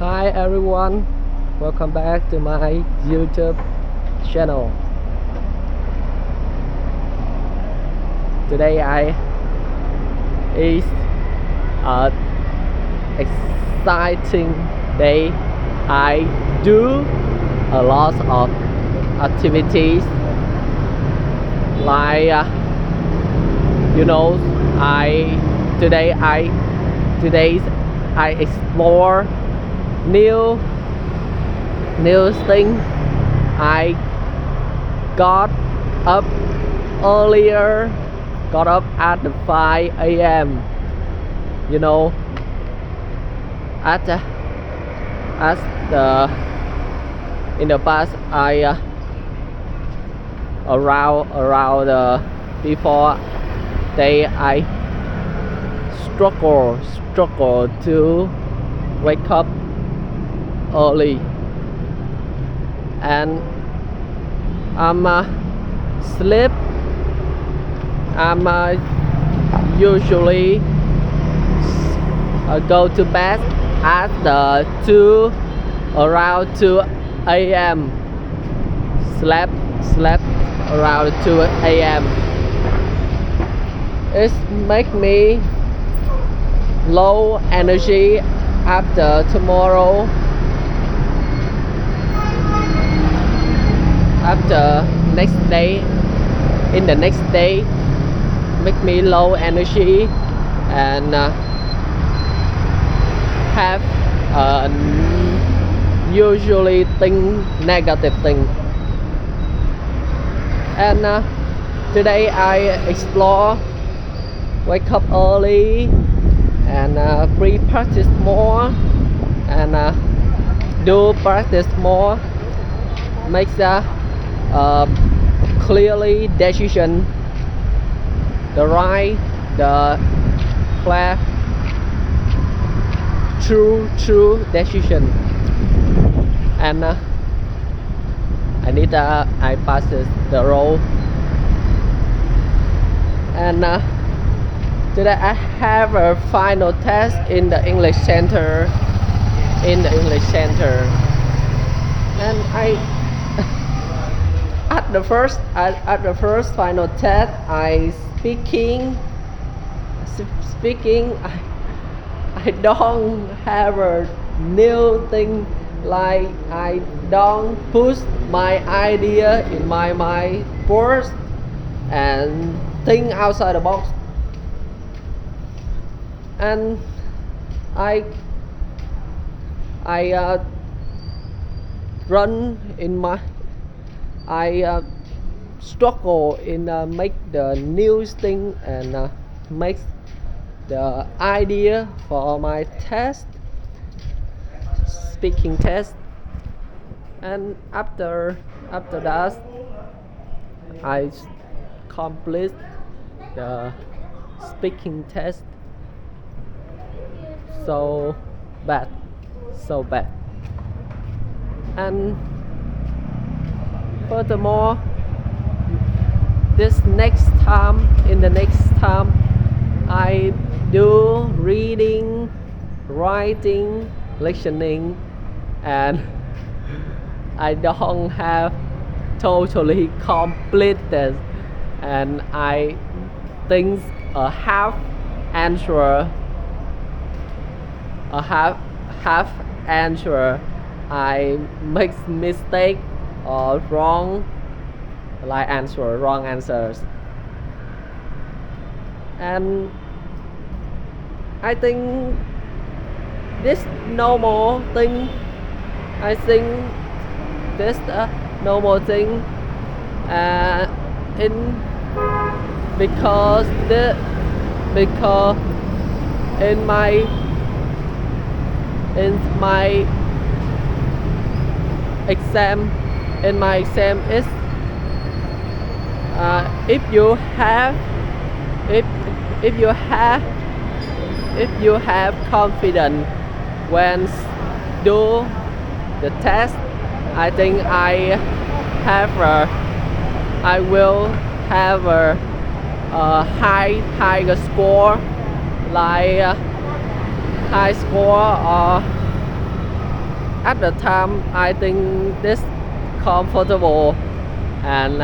Hi everyone, welcome back to my YouTube channel. Today is a exciting day. I do a lot of activities like I today I explore new thing. I got up earlier, got up at 5 a.m. You know, at the in the past I around before day I struggle to wake up early, and I'm sleep. I'm usually go to bed at the around 2 a.m. Slept around 2 a.m. It make me low energy after tomorrow. After next day, in the next day, make me low energy and have usually think negative thing. And today I explore, wake up early and pre-practice more and do practice more, makes a clearly decision, the right, the clear, true decision. And I passes the role. And today I have a final test in the English center. And I at the first final test I speaking I don't have a new thing, like I don't push my idea in my mind first and think outside the box. And I run in my struggle in make the new thing and make the idea for my test, speaking test. And after that I complete the speaking test. So bad. And furthermore, in the next time I do reading, writing, listening, and I don't have totally completed, and I think a half answer I make mistake or wrong answers. And I think this normal thing. I think this normal thing in because in my exam is if you have confidence when do the test, I think I will have a higher score, like high score or at the time I think this comfortable, and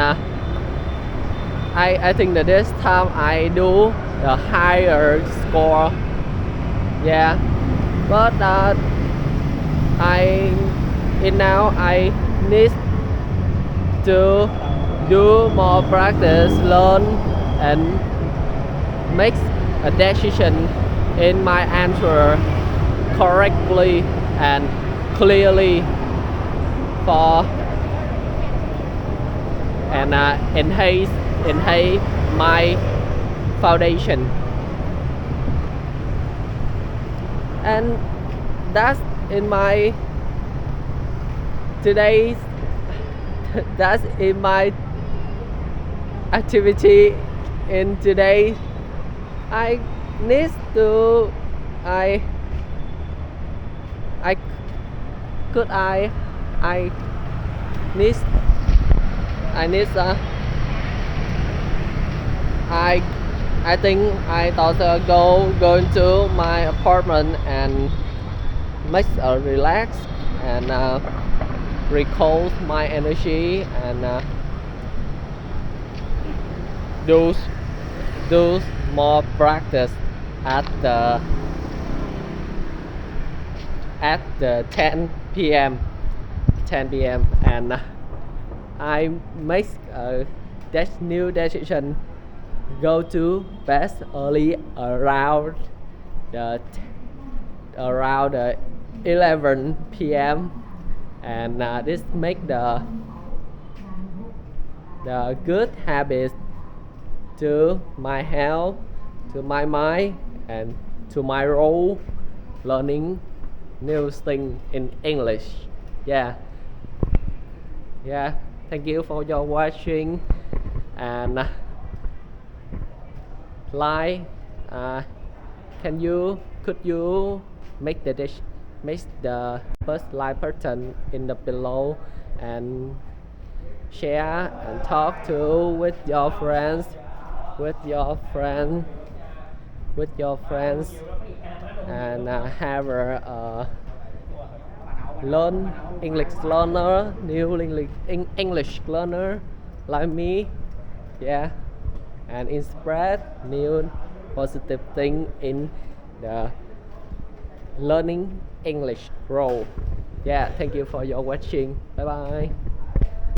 I think that this time I do the higher score. Yeah, but I in now I need to do more practice, learn, and make a decision in my answer correctly and clearly for and enhance my foundation. And that's in my today's that's in my activity in today. I need to I could I need I need I think I thought going to my apartment and make a relax and recall my energy and do do more practice at the 10 p.m. 10 p.m. and I make a new decision go to bed early the around 11 p.m. and this make the good habit to my health, to my mind, and to my role learning new thing in English. Yeah, yeah. Thank you for your watching and like. Could you make make the first like button in the below and share and talk to with your friends with your friend with your friends and have a learn English learner new English learner like me. Yeah, and spread new positive thing in the learning English role. Yeah, thank you for your watching. Bye bye.